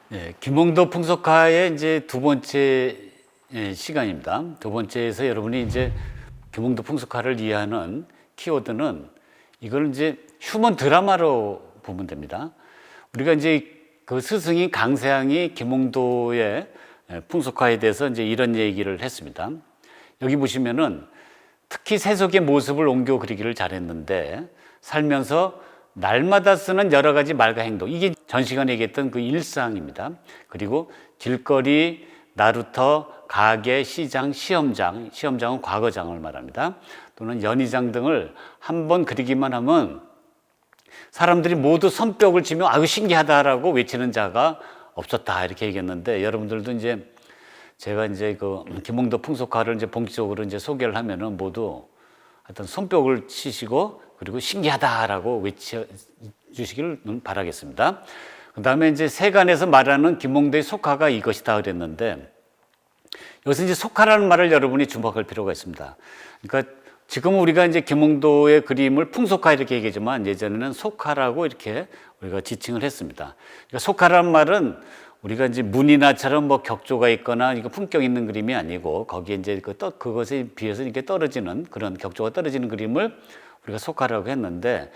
네, 김홍도 풍속화의 이제 두 번째 시간입니다. 두 번째에서 여러분이 이제 김홍도 풍속화를 이해하는 키워드는 이걸 이제 휴먼 드라마로 보면 됩니다. 우리가 이제 그 스승인 강세항이 김홍도의 풍속화에 대해서 이제 이런 얘기를 했습니다. 여기 보시면은 특히 세속의 모습을 옮겨 그리기를 잘했는데 살면서 날마다 쓰는 여러 가지 말과 행동, 이게 전 시간에 얘기했던 그 일상입니다. 그리고 길거리, 나루터, 가게, 시장, 시험장은 과거장을 말합니다. 또는 연희장 등을 한번 그리기만 하면 사람들이 모두 손뼉을 치며 아유 신기하다라고 외치는 자가 없었다 이렇게 얘기했는데, 여러분들도 이제 제가 이제 그 김홍도 풍속화를 이제 본격적으로 이제 소개를 하면은 모두 어떤 손뼉을 치시고 그리고 신기하다라고 외쳐주시기를 바라겠습니다. 그 다음에 이제 세간에서 말하는 김홍도의 속화가 이것이다 그랬는데, 여기서 이제 속화라는 말을 여러분이 주목할 필요가 있습니다. 그러니까 지금 우리가 이제 김홍도의 그림을 풍속화 이렇게 얘기하지만 예전에는 속화라고 이렇게 우리가 지칭을 했습니다. 그러니까 속화라는 말은 우리가 이제 문이나처럼 뭐 격조가 있거나 이거 품격 있는 그림이 아니고 거기에 이제 그것에 비해서 이렇게 떨어지는 그런 격조가 떨어지는 그림을 우리가 속화라고 했는데,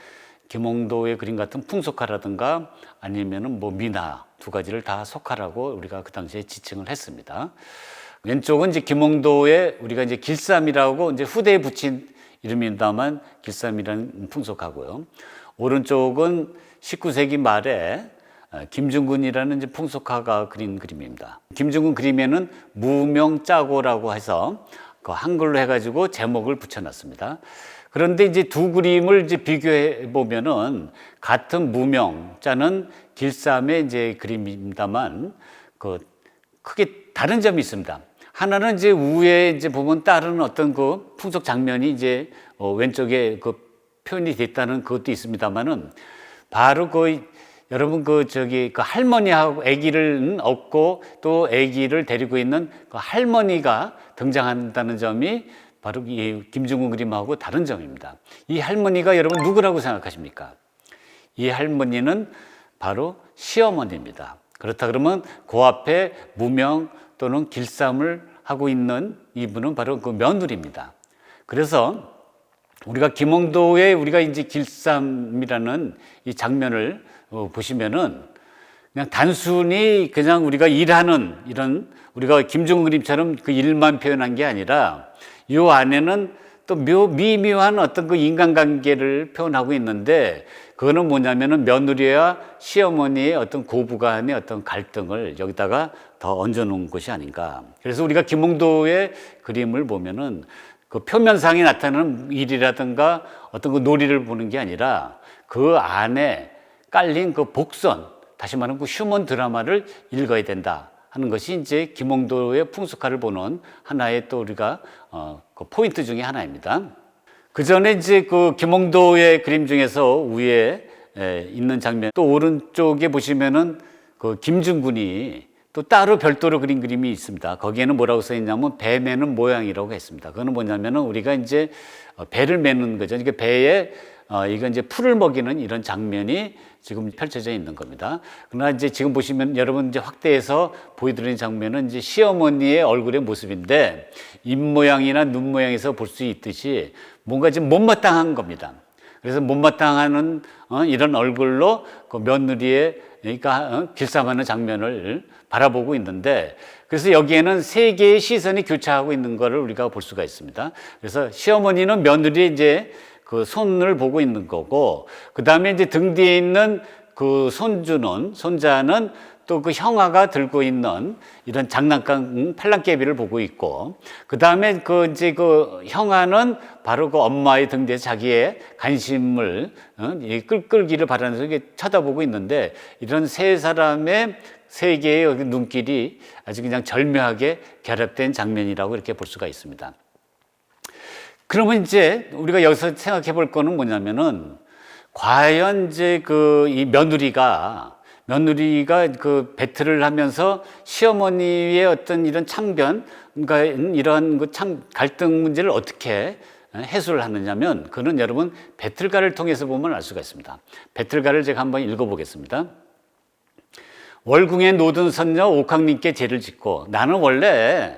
김홍도의 그림 같은 풍속화라든가 아니면은 뭐 미나 두 가지를 다 속화라고 우리가 그 당시에 지칭을 했습니다. 왼쪽은 이제 김홍도의 우리가 이제 길쌈이라고 이제 후대에 붙인 이름입니다만 길쌈이라는 풍속화고요. 오른쪽은 19세기 말에 김중근이라는 이제 풍속화가 그린 그림입니다. 김중근 그림에는 무명짜고라고 해서 그 한글로 해가지고 제목을 붙여놨습니다. 그런데 이제 두 그림을 이제 비교해 보면은 같은 무명자는 길쌈의 이제 그림입니다만 그 크게 다른 점이 있습니다. 하나는 이제 위에 이제 보면 다른 어떤 그 풍속 장면이 이제 왼쪽에 그 표현이 됐다는 그것도 있습니다만은 바로 그 여러분 그 할머니하고 아기를 업고 또 아기를 데리고 있는 그 할머니가 등장한다는 점이 바로 이 김중근 그림하고 다른 점입니다. 이 할머니가 여러분 누구라고 생각하십니까? 이 할머니는 바로 시어머니입니다. 그렇다 그러면 그 앞에 무명 또는 길쌈을 하고 있는 이분은 바로 그 며느리입니다. 그래서 우리가 김홍도의 우리가 이제 길쌈이라는 이 장면을 보시면은 그냥 단순히 그냥 우리가 일하는 이런 우리가 김중근 그림처럼 그 일만 표현한 게 아니라 이 안에는 또 미묘한 어떤 그 인간관계를 표현하고 있는데, 그거는 뭐냐면은 며느리와 시어머니의 어떤 고부간의 어떤 갈등을 여기다가 더 얹어놓은 것이 아닌가. 그래서 우리가 김홍도의 그림을 보면은 그 표면상에 나타나는 일이라든가 어떤 그 놀이를 보는 게 아니라 그 안에 깔린 그 복선, 다시 말하면 그 휴먼 드라마를 읽어야 된다 하는 것이 이제 김홍도의 풍속화를 보는 하나의 또 우리가 그 포인트 중에 하나입니다. 그 전에 이제 그 김홍도의 그림 중에서 위에 있는 장면, 또 오른쪽에 보시면은 그 김중근이 또 따로 별도로 그린 그림이 있습니다. 거기에는 뭐라고 써 있냐면 배 매는 모양이라고 했습니다. 그거는 뭐냐면은 우리가 이제 배를 매는 거죠. 그러니까 배에 이건 이제 풀을 먹이는 이런 장면이 지금 펼쳐져 있는 겁니다. 그러나 이제 지금 보시면 여러분 이제 확대해서 보여드리는 장면은 이제 시어머니의 얼굴의 모습인데, 입 모양이나 눈 모양에서 볼 수 있듯이 뭔가 좀 못마땅한 겁니다. 그래서 못마땅한 이런 얼굴로 그 며느리의 그러니까 길쌈하는 장면을 바라보고 있는데, 그래서 여기에는 세 개의 시선이 교차하고 있는 것을 우리가 볼 수가 있습니다. 그래서 시어머니는 며느리의 이제 그 손을 보고 있는 거고, 그 다음에 이제 등 뒤에 있는 그 손자는 또 그 형아가 들고 있는 이런 장난감 팔랑개비를 보고 있고, 그 다음에 그 이제 그 형아는 바로 그 엄마의 등 뒤에 자기의 관심을 끌기를 바라면서 이렇게 쳐다보고 있는데, 이런 세 사람의 세 개의 눈길이 아주 그냥 절묘하게 결합된 장면이라고 이렇게 볼 수가 있습니다. 그러면 이제 우리가 여기서 생각해 볼 거는 뭐냐면은, 과연 이제 이 며느리가 그 배틀을 하면서 시어머니의 어떤 이런 창변, 그러니까 이러한 그 갈등 문제를 어떻게 해소를 하느냐면, 그는 여러분 배틀가를 통해서 보면 알 수가 있습니다. 배틀가를 제가 한번 읽어보겠습니다. 월궁에 노든 선녀 옥황님께 제를 짓고, 나는 원래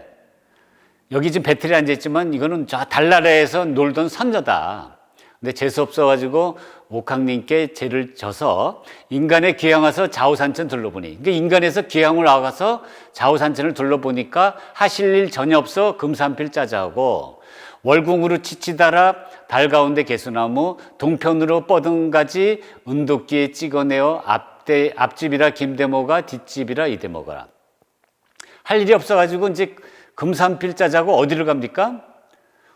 여기 지금 배틀에 앉아있지만 이거는 저 달나라에서 놀던 선녀다. 근데 재수 없어가지고 옥황님께 제를 져서 인간의 귀양 와서 좌우산천 둘러보니, 그러니까 인간에서 귀양을 와서 좌우산천을 둘러보니까 하실 일 전혀 없어 금산필 짜자하고, 월궁으로 치치다라 달 가운데 개수나무 동편으로 뻗은가지 은도끼에 찍어내어 앞집이라 김대모가 뒷집이라 이대모가. 할 일이 없어가지고 이제 금산필 짜자고 어디를 갑니까?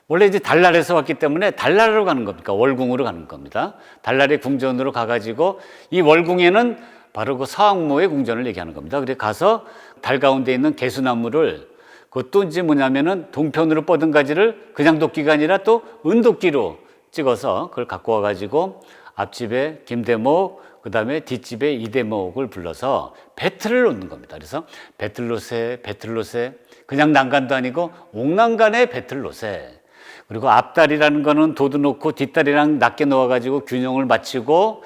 원래 이제 달나라에서 왔기 때문에 달나라로 가는 겁니까? 월궁으로 가는 겁니다. 달나라의 궁전으로 가가지고, 이 월궁에는 바로 그 서왕모의 궁전을 얘기하는 겁니다. 그래 가서 달 가운데 있는 개수나무를, 그것도 이제 뭐냐면은 동편으로 뻗은 가지를 그냥 도끼가 아니라 또 은도끼로 찍어서 그걸 갖고 와가지고 앞집에 김대목, 그 다음에 뒷집에 이대목을 불러서 배틀을 놓는 겁니다. 그래서 배틀로세, 배틀로세, 그냥 난간도 아니고 옥난간의 배틀로세. 그리고 앞다리라는 거는 도도 놓고 뒷다리랑 낮게 놓아가지고 균형을 맞추고,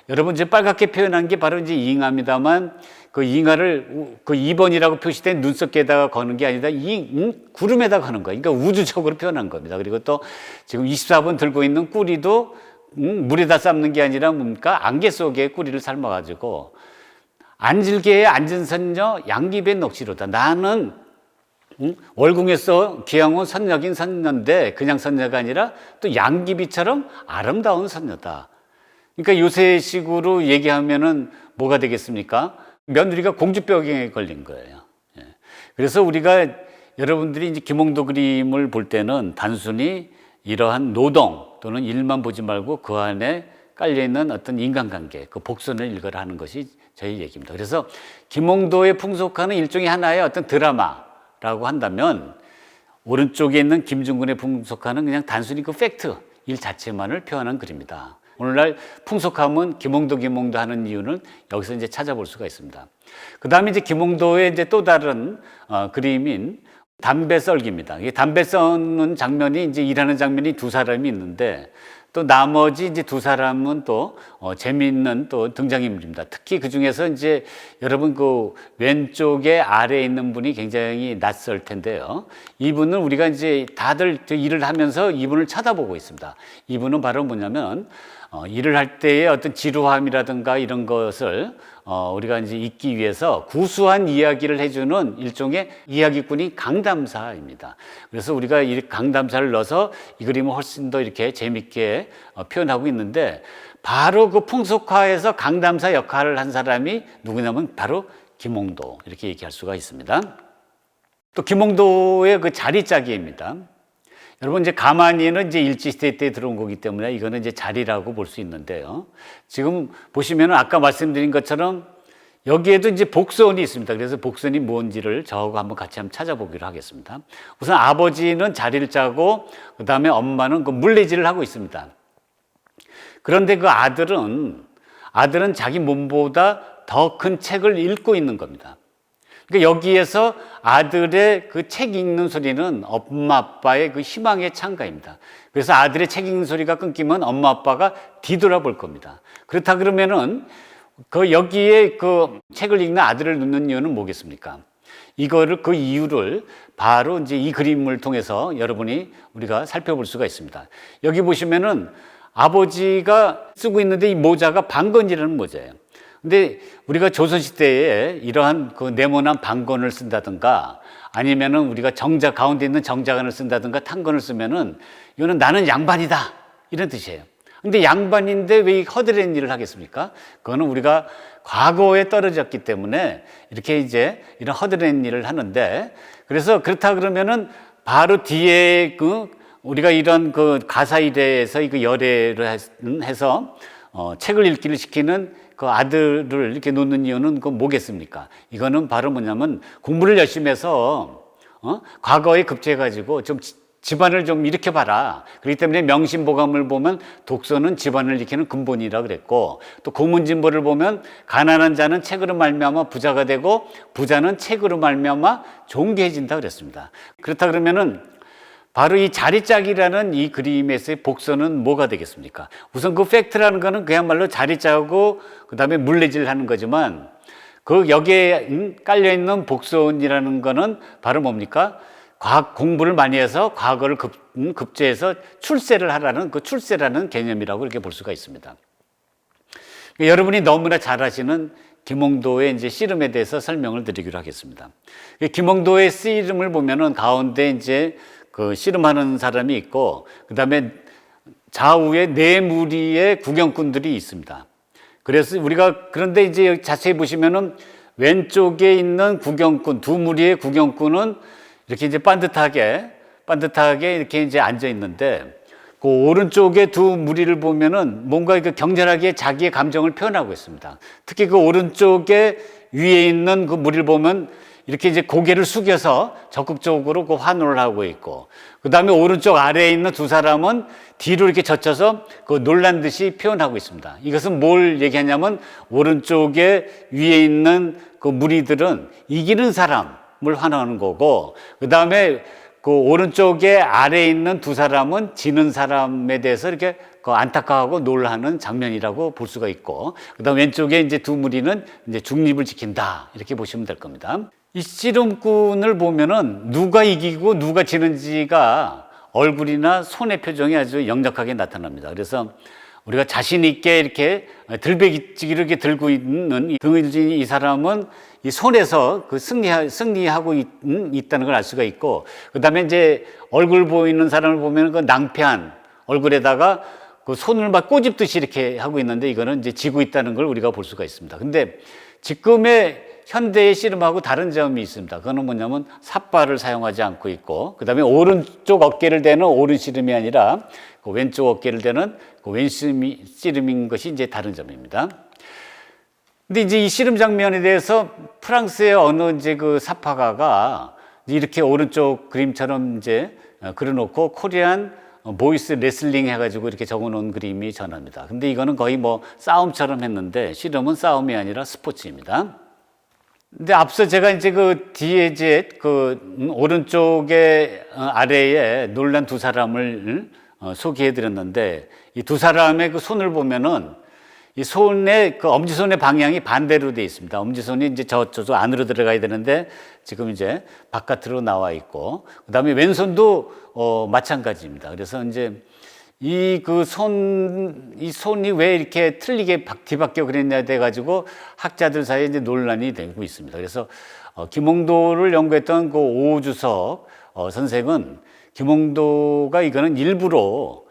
여러분 이제 빨갛게 표현한 게 바로 이제 잉하입니다만, 그 잉하를 그 2번이라고 표시된 눈썹에다가 거는 게 아니라 구름에다 거는 거예요. 그러니까 우주적으로 표현한 겁니다. 그리고 또 지금 24번 들고 있는 꾸리도 물에다 삶는 게 아니라 뭡니까? 안개 속에 꾸리를 삶아가지고, 안질개에 앉은 선녀 양귀배 넋이로다. 나는 월궁에서 귀양 온 선녀긴 선녀인데 그냥 선녀가 아니라 또 양귀비처럼 아름다운 선녀다. 그러니까 요새식으로 얘기하면은 뭐가 되겠습니까? 며느리가 공주병에 걸린 거예요. 그래서 우리가, 여러분들이 이제 김홍도 그림을 볼 때는 단순히 이러한 노동 또는 일만 보지 말고 그 안에 깔려있는 어떤 인간관계, 그 복선을 읽어라 하는 것이 저희 얘기입니다. 그래서 김홍도의 풍속화는 일종의 하나의 어떤 드라마라고 한다면, 오른쪽에 있는 김중근의 풍속화는 그냥 단순히 그 팩트, 일 자체만을 표현한 글입니다. 오늘날 풍속하면 김홍도 하는 이유는 여기서 이제 찾아볼 수가 있습니다. 그 다음에 이제 김홍도의 이제 또 다른 그림인 담배 썰기입니다. 이 담배 썰는 장면이 이제 일하는 장면이 두 사람이 있는데, 또 나머지 이제 두 사람은 또 재미있는 또 등장인물입니다. 특히 그 중에서 이제 여러분 그 왼쪽에 아래에 있는 분이 굉장히 낯설 텐데요. 이분은 우리가 이제 다들 일을 하면서 이분을 쳐다보고 있습니다. 이분은 바로 뭐냐면 일을 할 때의 어떤 지루함이라든가 이런 것을 우리가 이제 잊기 위해서 구수한 이야기를 해주는 일종의 이야기꾼이 강담사입니다. 그래서 우리가 이 강담사를 넣어서 이 그림을 훨씬 더 이렇게 재밌게 표현하고 있는데, 바로 그 풍속화에서 강담사 역할을 한 사람이 누구냐면 바로 김홍도, 이렇게 얘기할 수가 있습니다. 또 김홍도의 그 자리짜기입니다. 여러분 이제 가만히는 이제 일제시대 때 들어온 거기 때문에 이거는 이제 자리라고 볼 수 있는데요. 지금 보시면은 아까 말씀드린 것처럼 여기에도 이제 복선이 있습니다. 그래서 복선이 뭔지를 저하고 한번 같이 한번 찾아보기로 하겠습니다. 우선 아버지는 자리를 짜고, 그 다음에 엄마는 그 물레질을 하고 있습니다. 그런데 그 아들은 자기 몸보다 더 큰 책을 읽고 있는 겁니다. 그러니까 여기에서 아들의 그 책 읽는 소리는 엄마 아빠의 그 희망의 찬가입니다. 그래서 아들의 책 읽는 소리가 끊기면 엄마 아빠가 뒤돌아볼 겁니다. 그렇다 그러면은 그 여기에 그 책을 읽는 아들을 놓는 이유는 뭐겠습니까? 이거를, 그 이유를 바로 이제 이 그림을 통해서 여러분이 우리가 살펴볼 수가 있습니다. 여기 보시면은 아버지가 쓰고 있는데 이 모자가 방건이라는 모자예요. 근데 우리가 조선시대에 이러한 그 네모난 방건을 쓴다든가, 아니면은 우리가 정자, 가운데 있는 정자관을 쓴다든가 탄건을 쓰면은 이거는 나는 양반이다, 이런 뜻이에요. 근데 양반인데 왜 허드렛 일을 하겠습니까? 그거는 우리가 과거에 떨어졌기 때문에 이렇게 이제 이런 허드렛 일을 하는데, 그래서 그렇다 그러면은 바로 뒤에 그 우리가 이런 그 가사일에서 이 그 열애를 해서 책을 읽기를 시키는 그 아들을 이렇게 놓는 이유는 그 뭐겠습니까? 이거는 바로 뭐냐면 공부를 열심히 해서 과거에 급제해가지고 좀 집안을 좀 일으켜봐라. 그렇기 때문에 명심보감을 보면 독서는 집안을 일으키는 근본이라 그랬고, 또 고문진보를 보면 가난한 자는 책으로 말미암아 부자가 되고 부자는 책으로 말미암아 존귀해진다 그랬습니다. 그렇다 그러면은 바로 이 자리짝이라는 이 그림에서의 복선은 뭐가 되겠습니까? 우선 그 팩트라는 거는 그야말로 자리짝하고 그 다음에 물레질을 하는 거지만, 그 여기에 깔려 있는 복선이라는 거는 바로 뭡니까? 과학 공부를 많이 해서 과거를 급제해서 출세를 하라는 그 출세라는 개념이라고 이렇게 볼 수가 있습니다. 여러분이 너무나 잘 아시는 김홍도의 이제 씨름에 대해서 설명을 드리기로 하겠습니다. 김홍도의 씨름을 보면은 가운데 이제 그 씨름하는 사람이 있고, 그 다음에 좌우에 네 무리의 구경꾼들이 있습니다. 그래서 우리가 그런데 이제 자세히 보시면은 왼쪽에 있는 구경꾼, 두 무리의 구경꾼은 이렇게 이제 반듯하게 이렇게 이제 앉아 있는데, 그 오른쪽에 두 무리를 보면은 뭔가 그 격렬하게 자기의 감정을 표현하고 있습니다. 특히 그 오른쪽에 위에 있는 그 무리를 보면 이렇게 이제 고개를 숙여서 적극적으로 그 환호를 하고 있고, 그 다음에 오른쪽 아래에 있는 두 사람은 뒤로 이렇게 젖혀서 그 놀란 듯이 표현하고 있습니다. 이것은 뭘 얘기하냐면 오른쪽에 위에 있는 그 무리들은 이기는 사람을 환호하는 거고, 그 다음에 그 오른쪽에 아래에 있는 두 사람은 지는 사람에 대해서 이렇게 그 안타까워하고 놀라는 장면이라고 볼 수가 있고, 그다음 왼쪽에 이제 두 무리는 이제 중립을 지킨다 이렇게 보시면 될 겁니다. 이 씨름꾼을 보면은 누가 이기고 누가 지는지가 얼굴이나 손의 표정이 아주 역력하게 나타납니다. 그래서 우리가 자신 있게 이렇게 들배기찌기를 이렇게 들고 있는 등을 진 이 사람은 이 손에서 그 승리하고 있다는 걸 알 수가 있고, 그 다음에 이제 얼굴 보이는 사람을 보면 그 낭패한 얼굴에다가 그 손을 막 꼬집듯이 이렇게 하고 있는데, 이거는 이제 지고 있다는 걸 우리가 볼 수가 있습니다. 근데 지금의 현대의 씨름하고 다른 점이 있습니다. 그거는 뭐냐면 삿발을 사용하지 않고 있고, 그 다음에 오른쪽 어깨를 대는 오른 씨름이 아니라 그 왼쪽 어깨를 대는 그 왼 씨름인 것이 이제 다른 점입니다. 근데 이제 이 씨름 장면에 대해서 프랑스의 어느 이제 그 사파가가 이렇게 오른쪽 그림처럼 이제 그려놓고 코리안 보이스 레슬링 해가지고 이렇게 적어놓은 그림이 전합니다. 근데 이거는 거의 뭐 싸움처럼 했는데 씨름은 싸움이 아니라 스포츠입니다. 근데 앞서 제가 이제 그 뒤에 이제 그 오른쪽에 아래에 놀란 두 사람을 소개해 드렸는데, 이 두 사람의 그 손을 보면은 이 손의 그 엄지손의 방향이 반대로 되어 있습니다. 엄지손이 이제 저쪽 안으로 들어가야 되는데 지금 이제 바깥으로 나와 있고, 그다음에 왼손도 마찬가지입니다. 그래서 이제 이 손이 왜 이렇게 틀리게 뒤바뀌어 그랬냐 돼 가지고 학자들 사이에 이제 논란이 되고 있습니다. 그래서 김홍도를 연구했던 그 오주석 선생은 김홍도가 이거는 일부러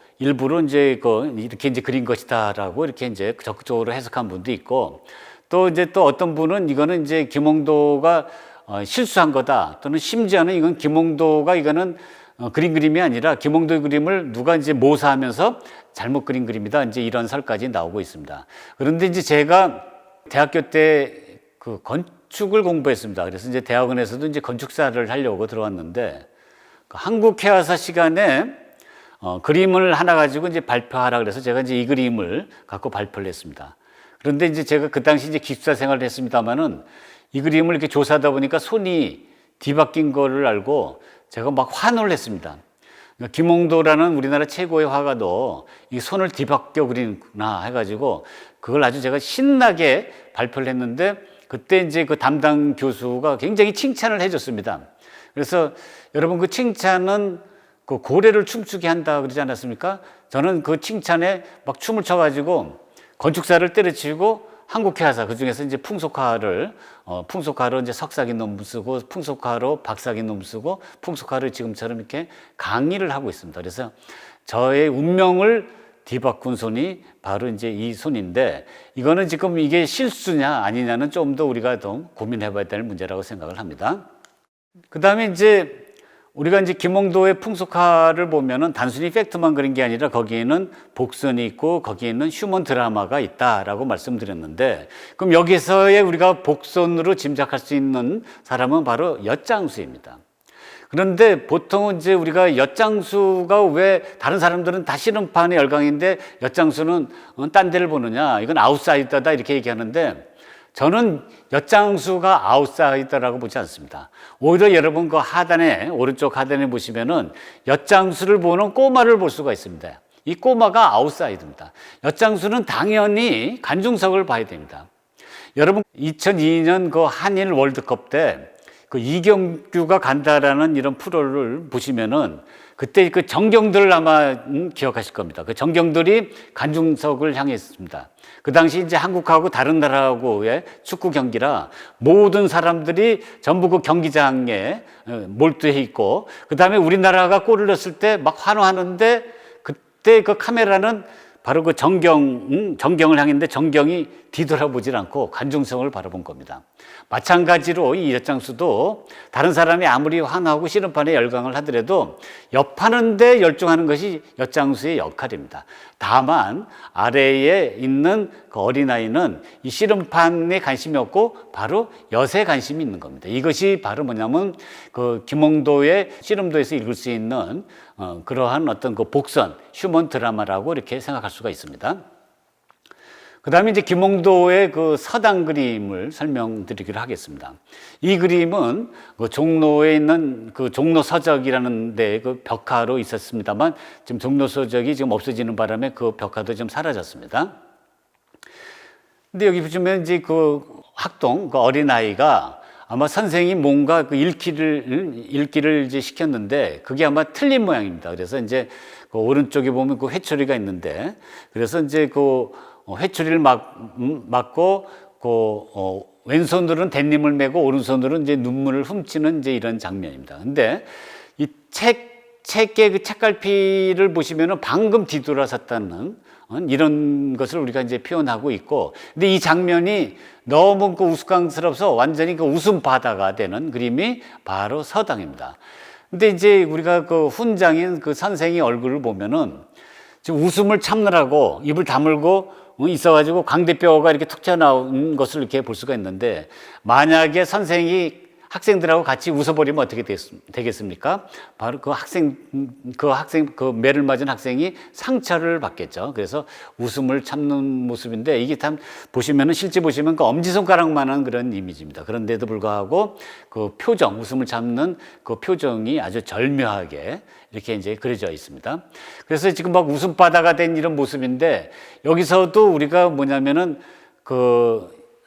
이제 이렇게 이제 그린 것이다라고 이렇게 이제 적극적으로 해석한 분도 있고, 또 이제 또 어떤 분은 이거는 이제 김홍도가 실수한 거다, 또는 심지어는 이건 김홍도가 이거는 그린 그림이 아니라 김홍도의 그림을 누가 이제 모사하면서 잘못 그린 그림이다, 이제 이런 설까지 나오고 있습니다. 그런데 이제 제가 대학교 때 그 건축을 공부했습니다. 그래서 이제 대학원에서도 이제 건축사를 하려고 들어왔는데, 그 한국회화사 시간에 그림을 하나 가지고 이제 발표하라 그래서 제가 이제 이 그림을 갖고 발표를 했습니다. 그런데 이제 제가 그 당시 이제 기숙사 생활을 했습니다만은 이 그림을 이렇게 조사하다 보니까 손이 뒤바뀐 거를 알고 제가 막 환호를 했습니다. 그러니까 김홍도라는 우리나라 최고의 화가도 이 손을 뒤바뀌어 그리는구나 해가지고 그걸 아주 제가 신나게 발표를 했는데, 그때 이제 그 담당 교수가 굉장히 칭찬을 해줬습니다. 그래서 여러분 그 칭찬은 그 고래를 춤추게 한다 그러지 않았습니까? 저는 그 칭찬에 막 춤을 춰가지고 건축사를 때려치우고 한국회화사, 그 중에서 이제 풍속화로 이제 석사기 논문 쓰고, 풍속화로 박사기 논문 쓰고, 풍속화로 지금처럼 이렇게 강의를 하고 있습니다. 그래서 저의 운명을 뒤바꾼 손이 바로 이제 이 손인데, 이거는 지금 이게 실수냐 아니냐는 좀 더 우리가 더 고민해 봐야 될 문제라고 생각을 합니다. 그 다음에 이제 우리가 이제 김홍도의 풍속화를 보면은 단순히 팩트만 그린 게 아니라 거기에는 복선이 있고 거기에는 휴먼 드라마가 있다라고 말씀드렸는데, 그럼 여기서의 우리가 복선으로 짐작할 수 있는 사람은 바로 엿장수입니다. 그런데 보통은 이제 우리가 엿장수가 왜 다른 사람들은 다 씨름판의 열강인데 엿장수는 딴 데를 보느냐, 이건 아웃사이더다 이렇게 얘기하는데, 저는 엿장수가 아웃사이더라고 보지 않습니다. 오히려 여러분 그 하단에, 오른쪽 하단에 보시면은 엿장수를 보는 꼬마를 볼 수가 있습니다. 이 꼬마가 아웃사이더입니다. 엿장수는 당연히 관중석을 봐야 됩니다. 여러분 2002년 그 한일 월드컵 때 그 이경규가 간다라는 이런 프로를 보시면은 그때 그 정경들을 아마 기억하실 겁니다. 그 정경들이 관중석을 향했습니다. 그 당시 이제 한국하고 다른 나라하고의 축구 경기라 모든 사람들이 전부 그 경기장에 몰두해 있고, 그 다음에 우리나라가 골을 넣었을 때 막 환호하는데 그때 그 카메라는 바로 그 정경을 향했는데 정경이 뒤돌아보질 않고 관중석을 바라본 겁니다. 마찬가지로 이 엿장수도 다른 사람이 아무리 환호하고 씨름판에 열광을 하더라도 엿파는데 열중하는 것이 엿장수의 역할입니다. 다만 아래에 있는 그 어린아이는 이 씨름판에 관심이 없고 바로 엿에 관심이 있는 겁니다. 이것이 바로 뭐냐면 그 김홍도의 씨름도에서 읽을 수 있는 그러한 어떤 그 복선, 휴먼 드라마라고 이렇게 생각할 수가 있습니다. 그 다음에 이제 김홍도의 그 서당 그림을 설명드리기로 하겠습니다. 이 그림은 그 종로에 있는 그 종로서적이라는 데 그 벽화로 있었습니다만 지금 종로서적이 지금 없어지는 바람에 그 벽화도 좀 사라졌습니다. 근데 여기 보시면 이제 그 학동, 그 어린아이가 아마 선생이 뭔가 그 읽기를 이제 시켰는데 그게 아마 틀린 모양입니다. 그래서 이제 그 오른쪽에 보면 그 회초리가 있는데, 그래서 이제 그 회초리를 막고 왼손으로는 댄님을 메고 오른손으로는 이제 눈물을 훔치는 이제 이런 장면입니다. 근데 이 책의 그 책갈피를 보시면은 방금 뒤돌아섰다는 이런 것을 우리가 이제 표현하고 있고, 근데 이 장면이 너무 그 우스꽝스러워서 완전히 그 웃음 바다가 되는 그림이 바로 서당입니다. 근데 이제 우리가 그 훈장인 그 선생의 얼굴을 보면은 지금 웃음을 참느라고 입을 다물고 있어가지고 광대뼈가 이렇게 툭 튀어나온 것을 이렇게 볼 수가 있는데, 만약에 선생이 학생들하고 같이 웃어버리면 어떻게 되겠습니까? 바로 그 매를 맞은 학생이 상처를 받겠죠. 그래서 웃음을 참는 모습인데, 이게 참 보시면은 실제 보시면 그 엄지손가락만한 그런 이미지입니다. 그런데도 불구하고 그 표정, 웃음을 참는 그 표정이 아주 절묘하게 이렇게 이제 그려져 있습니다. 그래서 지금 막 웃음바다가 된 이런 모습인데, 여기서도 우리가 뭐냐면은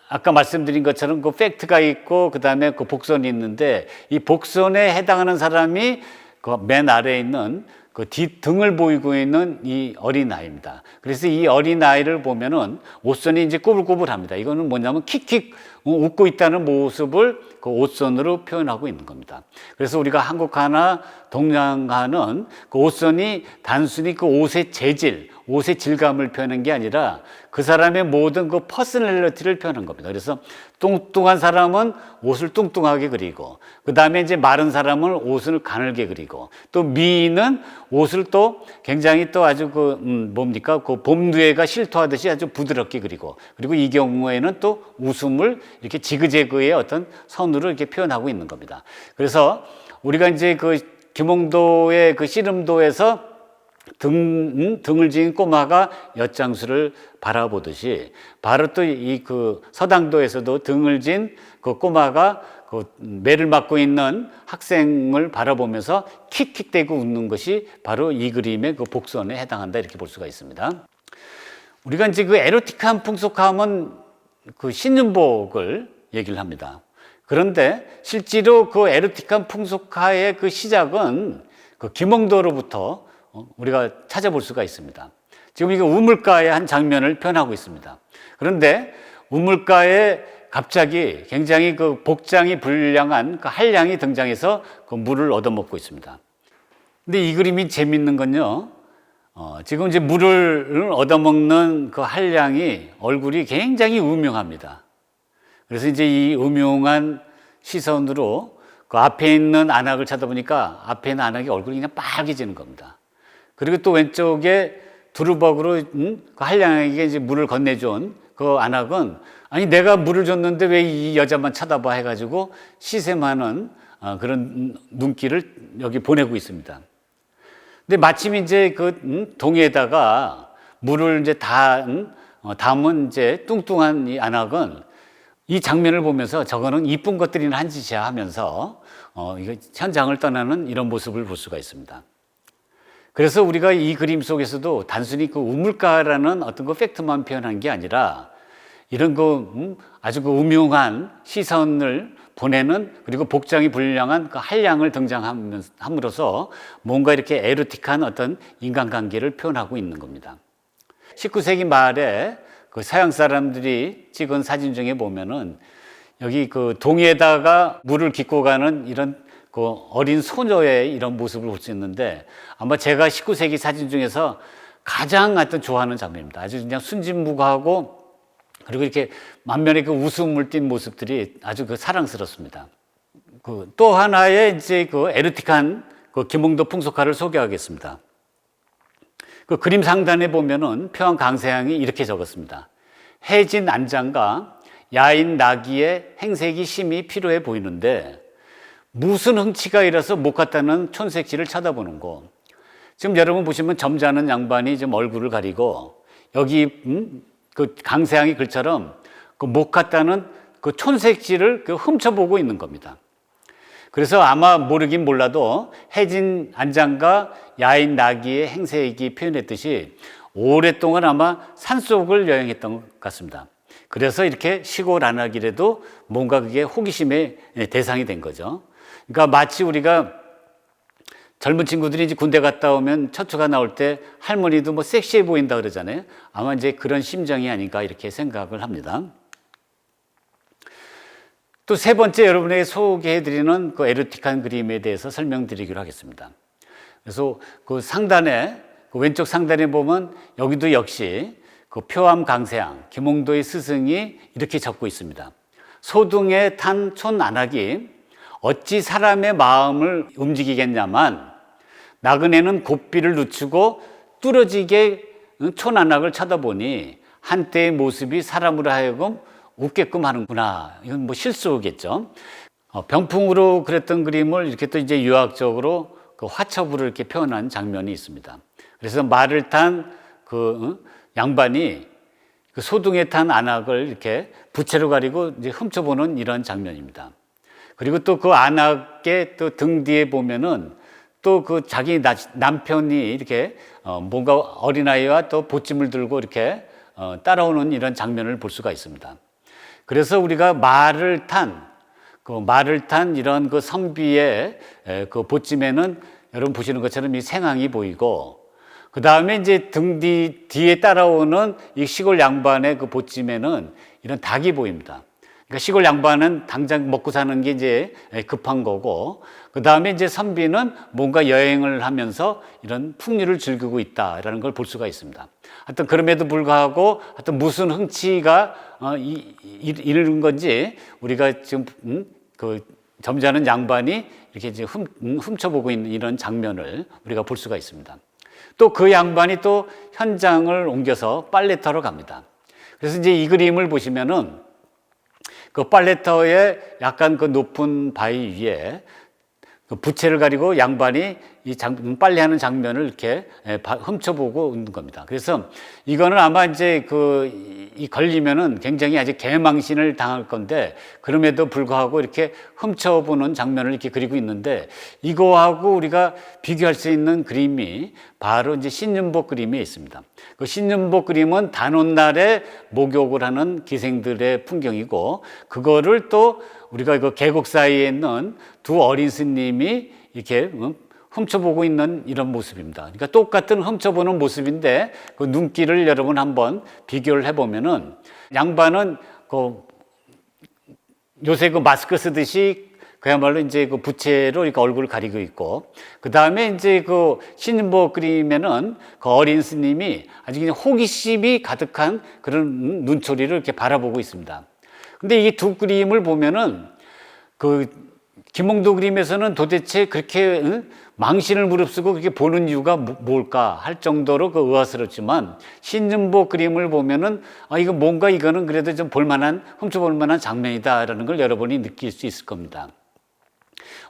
아까 말씀드린 것처럼 그 팩트가 있고 그 다음에 그 복선이 있는데, 이 복선에 해당하는 사람이 그 맨 아래에 있는 그 등을 보이고 있는 이 어린아이입니다. 그래서 이 어린아이를 보면은 옷선이 이제 꼬불꼬불합니다. 이거는 뭐냐면 킥킥 웃고 있다는 모습을 그 옷선으로 표현하고 있는 겁니다. 그래서 우리가 한국화나 동양화는 그 옷선이 단순히 그 옷의 재질, 옷의 질감을 표현한 게 아니라 그 사람의 모든 그 퍼스널리티를 표현한 겁니다. 그래서 뚱뚱한 사람은 옷을 뚱뚱하게 그리고, 그 다음에 이제 마른 사람은 옷을 가늘게 그리고, 또 미인은 옷을 또 굉장히 또 아주 그 봄누에가 실토하듯이 아주 부드럽게 그리고, 그리고 이 경우에는 또 웃음을 이렇게 지그재그의 어떤 선으로 이렇게 표현하고 있는 겁니다. 그래서 우리가 이제 그 김홍도의 그 씨름도에서 등을 지은 꼬마가 엿장수를 바라보듯이, 바로 또 이 그 서당도에서도 등을 진 그 꼬마가 그 매를 맞고 있는 학생을 바라보면서 킥킥대고 웃는 것이 바로 이 그림의 그 복선에 해당한다, 이렇게 볼 수가 있습니다. 우리가 이제 그 에로틱한 풍속함은 그 신윤복을 얘기를 합니다. 그런데 실제로 그 에로틱한 풍속화의 그 시작은 그 김홍도로부터 우리가 찾아볼 수가 있습니다. 지금 이거 우물가의 한 장면을 표현하고 있습니다. 그런데 우물가에 갑자기 굉장히 그 복장이 불량한 그 한량이 등장해서 그 물을 얻어먹고 있습니다. 근데 이 그림이 재밌는 건요, 지금 이제 물을 얻어먹는 그 한량이 얼굴이 굉장히 음흉합니다. 그래서 이제 이 음흉한 시선으로 그 앞에 있는 안악을 쳐다보니까 앞에 있는 안악이 얼굴이 그냥 빨개지는 겁니다. 그리고 또 왼쪽에 두루벅으로 그 한량에게 이제 물을 건네준 그 안악은, 아니 내가 물을 줬는데 왜 이 여자만 쳐다봐 해가지고 시샘하는 그런 눈길을 여기 보내고 있습니다. 근데 마침 이제 그 동에다가 물을 이제 담은 이제 뚱뚱한 이 안악은 이 장면을 보면서 저거는 이쁜 것들이나 한 짓이야 하면서 이거 현장을 떠나는 이런 모습을 볼 수가 있습니다. 그래서 우리가 이 그림 속에서도 단순히 그 우물가라는 어떤 그 팩트만 표현한 게 아니라 이런 아주 음흉한 시선을 보내는, 그리고 복장이 불량한 그 한량을 등장함으로써 뭔가 이렇게 에로틱한 어떤 인간관계를 표현하고 있는 겁니다. 19세기 말에 그 서양 사람들이 찍은 사진 중에 보면은 여기 그 동에다가 물을 깃고 가는 이런 그 어린 소녀의 이런 모습을 볼 수 있는데, 아마 제가 19세기 사진 중에서 가장 하여튼 좋아하는 장면입니다. 아주 그냥 순진무구하고, 그리고 이렇게 만면에 그 웃음을 띤 모습들이 아주 그 사랑스럽습니다. 그 또 하나의 이제 그 에로틱한 그 김홍도 풍속화를 소개하겠습니다. 그 그림 상단에 보면은 표한 강세양이 이렇게 적었습니다. 해진 안장과 야인 나기의 행색이 심히 필요해 보이는데 무슨 흥치가 이라서 못 갔다는 촌색지를 쳐다보는 거. 지금 여러분 보시면 점잖은 양반이 좀 얼굴을 가리고, 여기 그 강세양이 글처럼 그 못 갔다는 그 촌색지를 그 훔쳐보고 있는 겁니다. 그래서 아마 모르긴 몰라도 해진 안장과 야인 나기의 행색이 표현했듯이 오랫동안 아마 산속을 여행했던 것 같습니다. 그래서 이렇게 시골 안하길에도 뭔가 그게 호기심의 대상이 된 거죠. 그러니까 마치 우리가 젊은 친구들이 이제 군대 갔다 오면 처추가 나올 때 할머니도 뭐 섹시해 보인다 그러잖아요. 아마 이제 그런 심정이 아닌가 이렇게 생각을 합니다. 또 세 번째 여러분에게 소개해드리는 그 에로틱한 그림에 대해서 설명드리기로 하겠습니다. 그래서 그 상단에, 그 왼쪽 상단에 보면 여기도 역시 그 표암 강세양, 김홍도의 스승이 이렇게 적고 있습니다. 소등에 탄 촌안악이 어찌 사람의 마음을 움직이겠냐만 나그네는 곱비를 늦추고 뚫어지게 촌안악을 쳐다보니 한때의 모습이 사람으로 하여금 웃게끔 하는구나. 이건 뭐 실수겠죠. 병풍으로 그렸던 그림을 이렇게 또 이제 유학적으로 그 화첩으로 이렇게 표현한 장면이 있습니다. 그래서 말을 탄 그 양반이 그 소등에 탄 안악을 이렇게 부채로 가리고 이제 훔쳐보는 이런 장면입니다. 그리고 또 그 안악의 또 등 뒤에 보면은 또 그 자기 남편이 이렇게 뭔가 어린아이와 또 보찜을 들고 이렇게 따라오는 이런 장면을 볼 수가 있습니다. 그래서 우리가 말을 탄 이런 그 선비의 그 보찜에는 여러분 보시는 것처럼 이 생황이 보이고, 그 다음에 이제 등 뒤에 따라오는 이 시골 양반의 그 보찜에는 이런 닭이 보입니다. 그러니까 시골 양반은 당장 먹고 사는 게 이제 급한 거고, 그 다음에 이제 선비는 뭔가 여행을 하면서 이런 풍류를 즐기고 있다라는 걸 볼 수가 있습니다. 하여튼 그럼에도 불구하고 하여튼 무슨 흥치가 이르는 건지 우리가 지금 그 점잖은 양반이 이렇게 이제 훔쳐보고 있는 이런 장면을 우리가 볼 수가 있습니다. 또 그 양반이 또 현장을 옮겨서 빨래터로 갑니다. 그래서 이제 이 그림을 보시면은 그 빨래터에 약간 그 높은 바위 위에 그 부채를 가리고 양반이 이 빨래하는 장면을 이렇게 훔쳐보고 있는 겁니다. 그래서 이거는 아마 이제 이 걸리면은 굉장히 아주 개망신을 당할 건데, 그럼에도 불구하고 이렇게 훔쳐보는 장면을 이렇게 그리고 있는데, 이거하고 우리가 비교할 수 있는 그림이 바로 이제 신윤복 그림에 있습니다. 그 신윤복 그림은 단오날에 목욕을 하는 기생들의 풍경이고, 그거를 또 우리가 그 계곡 사이에 있는 두 어린 스님이 이렇게 훔쳐보고 있는 이런 모습입니다. 그러니까 똑같은 훔쳐보는 모습인데 그 눈길을 여러분 한번 비교를 해보면은, 양반은 그 요새 그 마스크 쓰듯이 그야말로 이제 그 부채로 이렇게 얼굴을 가리고 있고, 그 다음에 이제 그 신윤복 그림에는 그 어린 스님이 아주 그냥 호기심이 가득한 그런 눈초리를 이렇게 바라보고 있습니다. 근데 이 두 그림을 보면은 그 김홍도 그림에서는 도대체 그렇게 망신을 무릅쓰고 그렇게 보는 이유가 뭘까 할 정도로 그 의아스럽지만, 신윤복 그림을 보면은 이거 뭔가 이거는 그래도 좀 볼만한, 훔쳐볼 만한 장면이다라는 걸 여러분이 느낄 수 있을 겁니다.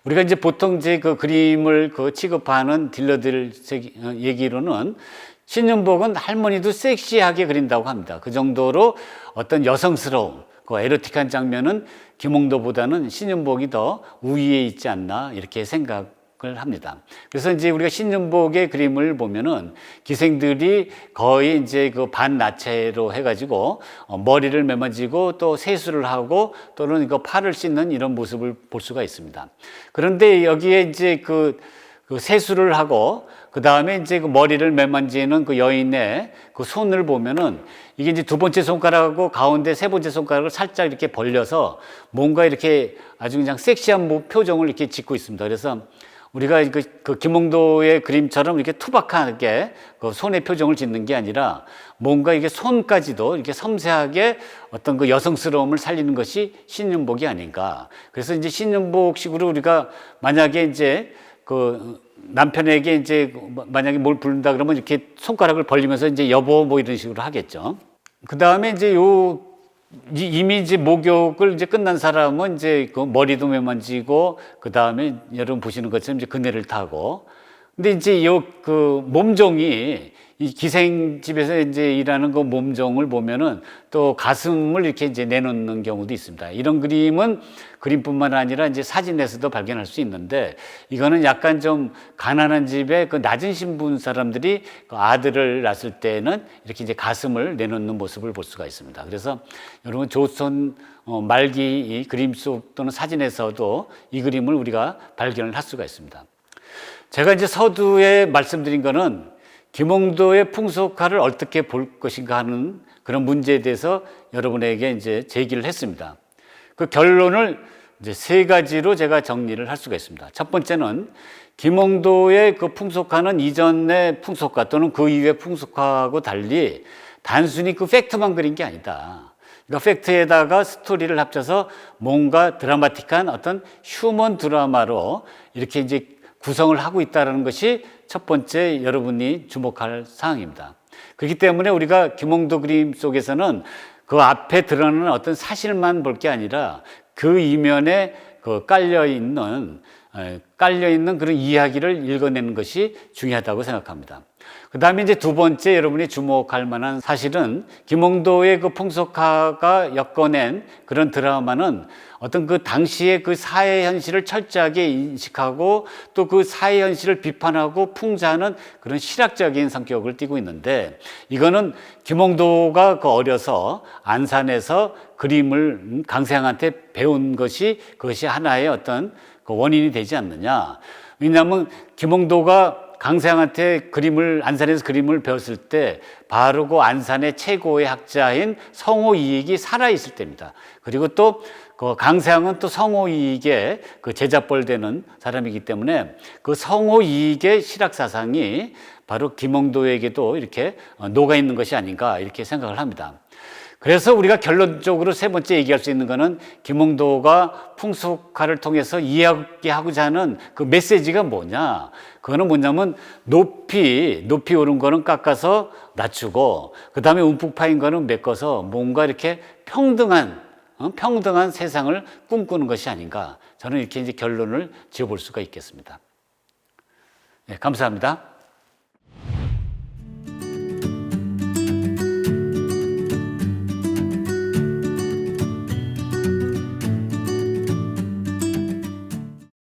우리가 이제 보통 이제 그 그림을 그 취급하는 딜러들 얘기로는 신윤복은 할머니도 섹시하게 그린다고 합니다. 그 정도로 어떤 여성스러운 그 에로틱한 장면은 김홍도보다는 신윤복이 더 우위에 있지 않나 이렇게 생각을 합니다. 그래서 이제 우리가 신윤복의 그림을 보면은 기생들이 거의 이제 그 반나체로 해가지고 머리를 매만지고 또 세수를 하고 또는 그 팔을 씻는 이런 모습을 볼 수가 있습니다. 그런데 여기에 이제 그 세수를 하고 그 다음에 이제 그 머리를 매만지는 그 여인의 그 손을 보면은 이게 이제 두 번째 손가락하고 가운데 세 번째 손가락을 살짝 이렇게 벌려서 뭔가 이렇게 아주 그냥 섹시한 표정을 이렇게 짓고 있습니다. 그래서 우리가 그 김홍도의 그림처럼 이렇게 투박하게 그 손의 표정을 짓는 게 아니라 뭔가 이게 손까지도 이렇게 섬세하게 어떤 그 여성스러움을 살리는 것이 신윤복이 아닌가. 그래서 이제 신윤복식으로 우리가 만약에 이제 그 남편에게 이제 만약에 뭘 부른다 그러면 이렇게 손가락을 벌리면서 이제 여보 뭐 이런 식으로 하겠죠. 그 다음에 이제 이미 이제 목욕을 이제 끝난 사람은 이제 그 머리도 매만지고 그 다음에 여러분 보시는 것처럼 이제 그네를 타고 근데 이제 그 몸종이 이 기생집에서 이제 일하는 그 몸종을 보면은 또 가슴을 이렇게 이제 내놓는 경우도 있습니다. 이런 그림은 그림뿐만 아니라 이제 사진에서도 발견할 수 있는데 이거는 약간 좀 가난한 집에 그 낮은 신분 사람들이 그 아들을 낳았을 때는 이렇게 이제 가슴을 내놓는 모습을 볼 수가 있습니다. 그래서 여러분 조선 말기 이 그림 속 또는 사진에서도 이 그림을 우리가 발견을 할 수가 있습니다. 제가 이제 서두에 말씀드린 거는 김홍도의 풍속화를 어떻게 볼 것인가 하는 그런 문제에 대해서 여러분에게 이제 제기를 했습니다. 그 결론을 이제 세 가지로 제가 정리를 할 수가 있습니다. 첫 번째는 김홍도의 그 풍속화는 이전의 풍속화 또는 그 이후의 풍속화하고 달리 단순히 그 팩트만 그린 게 아니다. 그러니까 팩트에다가 스토리를 합쳐서 뭔가 드라마틱한 어떤 휴먼 드라마로 이렇게 이제 구성을 하고 있다는 것이 첫 번째 여러분이 주목할 사항입니다. 그렇기 때문에 우리가 김홍도 그림 속에서는 그 앞에 드러나는 어떤 사실만 볼 게 아니라 그 이면에 그 깔려있는 그런 이야기를 읽어내는 것이 중요하다고 생각합니다. 그 다음에 이제 두 번째 여러분이 주목할 만한 사실은 김홍도의 그 풍속화가 엮어낸 그런 드라마는 어떤 그 당시의 그 사회 현실을 철저하게 인식하고 또 그 사회 현실을 비판하고 풍자하는 그런 실학적인 성격을 띠고 있는데 이거는 김홍도가 그 어려서 안산에서 그림을 강세양한테 배운 것이 그것이 하나의 어떤 그 원인이 되지 않느냐. 왜냐하면 김홍도가 강세양한테 안산에서 그림을 배웠을 때 바로 그 안산의 최고의 학자인 성호이익이 살아있을 때입니다. 그리고 또 그 강세양은 또 성호이익의 그 제자뻘 되는 사람이기 때문에 그 성호이익의 실학사상이 바로 김홍도에게도 이렇게 녹아있는 것이 아닌가 이렇게 생각을 합니다. 그래서 우리가 결론적으로 세 번째 얘기할 수 있는 것은 김홍도가 풍속화를 통해서 이야기하고자 하는 그 메시지가 뭐냐. 그거는 뭐냐면 높이 오른 거는 깎아서 낮추고 그 다음에 움푹 파인 거는 메꿔서 뭔가 이렇게 평등한 세상을 꿈꾸는 것이 아닌가. 저는 이렇게 이제 결론을 지어볼 수가 있겠습니다. 네, 감사합니다.